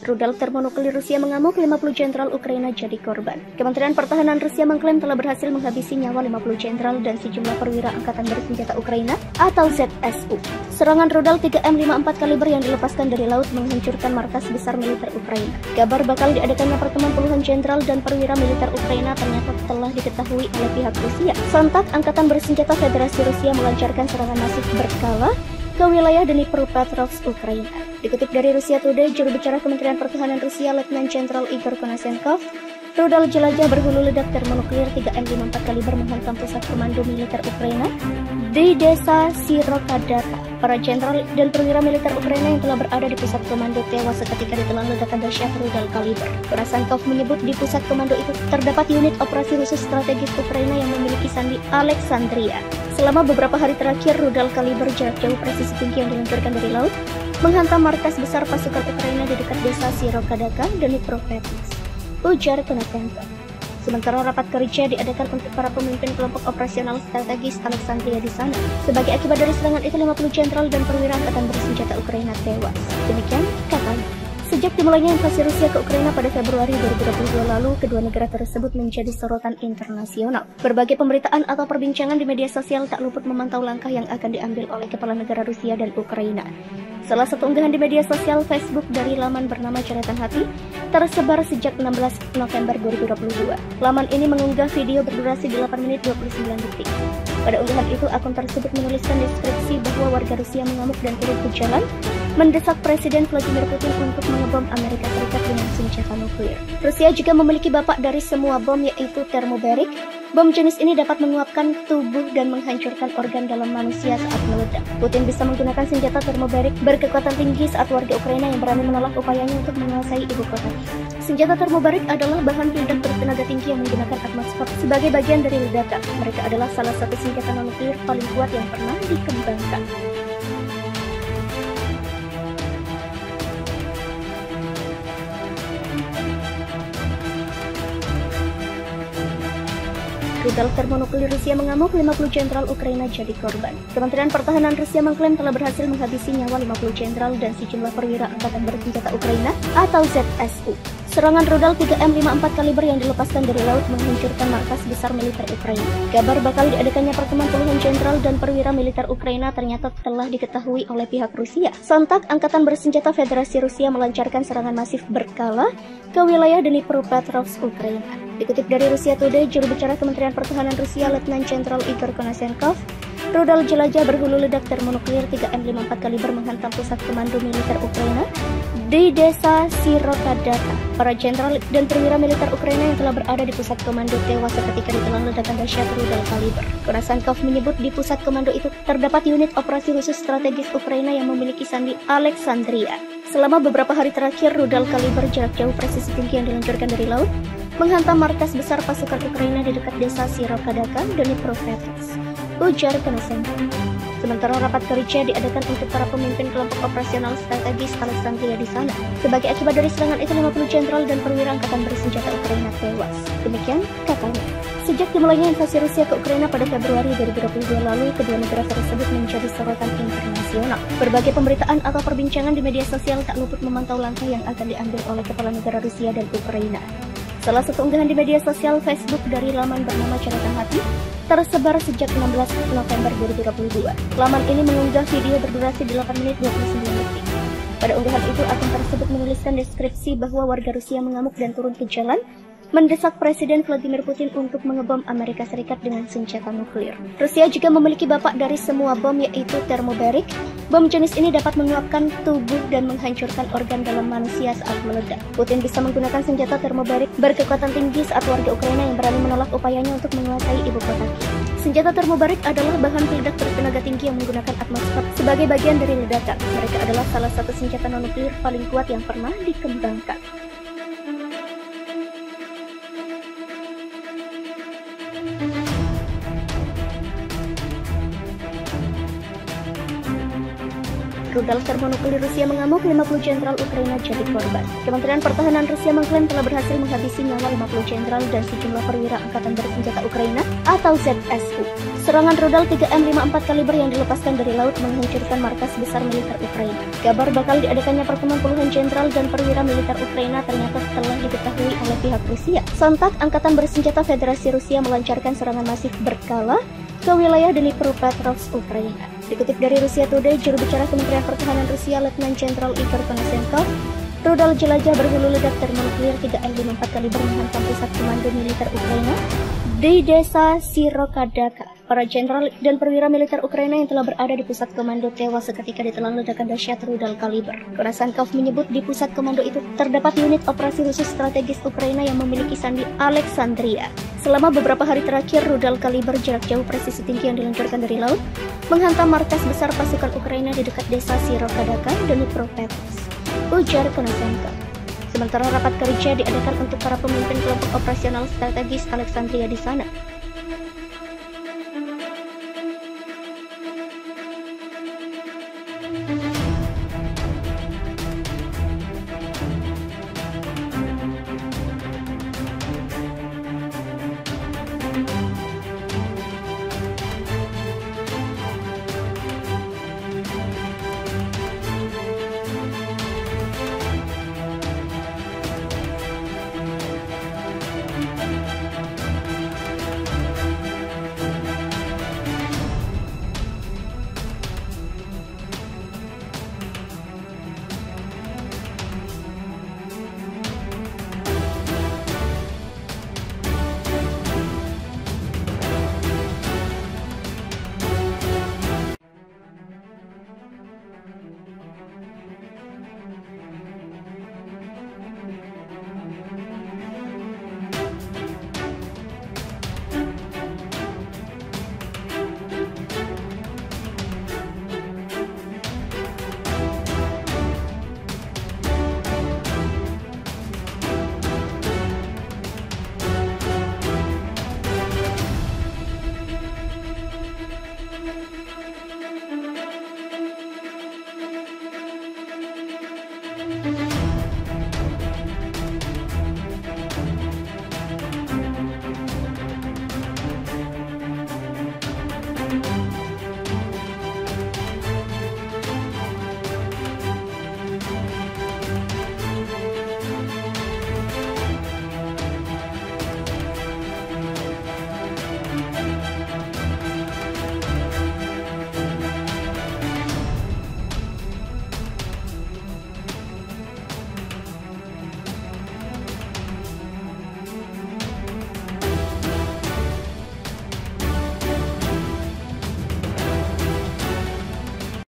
Rudal termonuklir Rusia mengamuk, 50 jenderal Ukraina jadi korban. Kementerian Pertahanan Rusia mengklaim telah berhasil menghabisi nyawa 50 jenderal dan sejumlah perwira angkatan bersenjata Ukraina atau ZSU. Serangan rudal 3M54 kaliber yang dilepaskan dari laut menghancurkan markas besar militer Ukraina. Kabar bakal diadakannya pertemuan puluhan jenderal dan perwira militer Ukraina ternyata telah diketahui oleh pihak Rusia. Sontak, Angkatan Bersenjata Federasi Rusia melancarkan serangan masif berkala ke wilayah Dnipropetrovsk, Ukraina. Dikutip dari Rusia Today, juru bicara Kementerian Pertahanan Rusia, Letnan Jenderal Igor Konashenkov, rudal jelajah berhulu ledak termonuklir 3M54 kaliber menghantam pusat komando militer Ukraina di desa Sirokadaka. Para jenderal dan perwira militer Ukraina yang telah berada di pusat komando tewas seketika ditelan ledakan dahsyat rudal kaliber. Konashenkov menyebut di pusat komando itu terdapat unit operasi khusus strategis Ukraina yang memiliki sandi Alexandria. Selama beberapa hari terakhir, rudal kaliber jarak jauh presisi tinggi yang diluncurkan dari laut menghantam markas besar pasukan Ukraina di dekat desa Sirokadaka dan Dnipropetrovsk, ujar Konashenkov. Sementara rapat kerja diadakan untuk para pemimpin kelompok operasional strategis Alexandria di sana. Sebagai akibat dari serangan itu, 50 jenderal dan perwira angkatan bersenjata Ukraina tewas. Demikian katanya. Sejak dimulainya invasi Rusia ke Ukraina pada Februari 2022 lalu, kedua negara tersebut menjadi sorotan internasional. Berbagai pemberitaan atau perbincangan di media sosial tak luput memantau langkah yang akan diambil oleh kepala negara Rusia dan Ukraina. Salah satu unggahan di media sosial Facebook dari laman bernama Coretan Hati tersebar sejak 16 November 2022. Laman ini mengunggah video berdurasi 8 menit 29 detik. Pada unggahan itu, akun tersebut menuliskan deskripsi bahwa warga Rusia mengamuk dan turun ke jalan mendesak Presiden Vladimir Putin untuk mengebom Amerika Serikat dengan senjata nuklir. Rusia juga memiliki bapak dari semua bom, yaitu termobarik. Bom jenis ini dapat menguapkan tubuh dan menghancurkan organ dalam manusia saat meledak. Putin bisa menggunakan senjata termobarik berkekuatan tinggi saat warga Ukraina yang berani menolak upayanya untuk menguasai ibu kota. Senjata termobarik adalah bahan peledak bertenaga tinggi yang menggunakan atmosfer sebagai bagian dari ledakan. Mereka adalah salah satu senjata nuklir paling kuat yang pernah dikembangkan. Rudal termonuklir Rusia mengamuk, 50 jenderal Ukraina jadi korban. Kementerian Pertahanan Rusia mengklaim telah berhasil menghabisi nyawa 50 jenderal dan sejumlah perwira angkatan bersenjata Ukraina atau ZSU. Serangan rudal 3M54 kaliber yang dilepaskan dari laut menghancurkan markas besar militer Ukraina. Kabar bakal diadakannya pertemuan puluhan jenderal dan perwira militer Ukraina ternyata telah diketahui oleh pihak Rusia. Sontak, Angkatan Bersenjata Federasi Rusia melancarkan serangan masif berkala ke wilayah Dnipropetrovsk, Ukraina. Dikutip dari Rusia Today, juru bicara Kementerian Pertahanan Rusia, Letnan Jenderal Igor Konashenkov, rudal jelajah berhulu ledak termonuklir 3M54 kaliber menghantam pusat komando militer Ukraina di desa Sirokadaka. Para jenderal dan perwira militer Ukraina yang telah berada di pusat komando tewas seketika ditelan ledakan dahsyat rudal kaliber. Konashenkov menyebut di pusat komando itu terdapat unit operasi khusus strategis Ukraina yang memiliki sandi Alexandria. Selama beberapa hari terakhir, rudal kaliber jarak jauh presisi tinggi yang diluncurkan dari laut menghantam markas besar pasukan Ukraina di dekat desa Sirokadaka dan Dnipropetrovsk, ujar Konashenkov. Sementara rapat kerja diadakan untuk para pemimpin kelompok operasional strategis Alexandria di sana. Sebagai akibat dari serangan itu, 50 jenderal dan perwira angkatan bersenjata Ukraina tewas. Demikian katanya. Sejak dimulainya invasi Rusia ke Ukraina pada Februari 2022 lalu, kedua negara tersebut menjadi sorotan internasional. Berbagai pemberitaan atau perbincangan di media sosial tak luput memantau langkah yang akan diambil oleh kepala negara Rusia dan Ukraina. Salah satu unggahan di media sosial Facebook dari laman bernama Coretan Hati tersebar sejak 16 November 2022. Laman ini mengunggah video berdurasi 8 menit 29 detik. Pada unggahan itu, akun tersebut menuliskan deskripsi bahwa warga Rusia mengamuk dan turun ke jalan mendesak Presiden Vladimir Putin untuk mengebom Amerika Serikat dengan senjata nuklir. Rusia juga memiliki bapak dari semua bom, yaitu termobarik. Bom jenis ini dapat menguapkan tubuh dan menghancurkan organ dalam manusia saat meledak. Putin bisa menggunakan senjata termobarik berkekuatan tinggi saat warga Ukraina yang berani menolak upayanya untuk menguasai ibu kota. Senjata termobarik adalah bahan peledak bertenaga tinggi yang menggunakan atmosfer sebagai bagian dari ledakan. Mereka adalah salah satu senjata nuklir paling kuat yang pernah dikembangkan. Rudal termonuklir Rusia mengamuk, 50 jenderal Ukraina jadi korban. Kementerian Pertahanan Rusia mengklaim telah berhasil menghabisi nyawa 50 jenderal dan sejumlah perwira angkatan bersenjata Ukraina atau ZSU. Serangan rudal 3M54 kaliber yang dilepaskan dari laut menghancurkan markas besar militer Ukraina. Kabar bakal diadakannya pertemuan puluhan jenderal dan perwira militer Ukraina ternyata telah diketahui oleh pihak Rusia. Sontak, Angkatan Bersenjata Federasi Rusia melancarkan serangan masif berkala ke wilayah Dnipropetrovsk, Ukraina. Dikutip dari Rusia Today, juru bicara Kementerian Pertahanan Rusia, Letnan Jenderal Igor Konashenkov, rudal jelajah berhulu ledak termonuklir 3M54 kaliber menghantam pusat komando militer Ukraina di desa Sirokadaka. Para jenderal dan perwira militer Ukraina yang telah berada di pusat komando tewas seketika ditelan ledakan dahsyat rudal kaliber. Konashenkov menyebut di pusat komando itu terdapat unit operasi khusus strategis Ukraina yang memiliki sandi Alexandria. Selama beberapa hari terakhir, rudal kaliber jarak jauh presisi tinggi yang diluncurkan dari laut menghantam markas besar pasukan Ukraina di dekat desa Sirokadaka dan Dnipropetrovsk, ujar Konashenkov. Sementara rapat kerja diadakan untuk para pemimpin kelompok operasional strategis Alexandria di sana.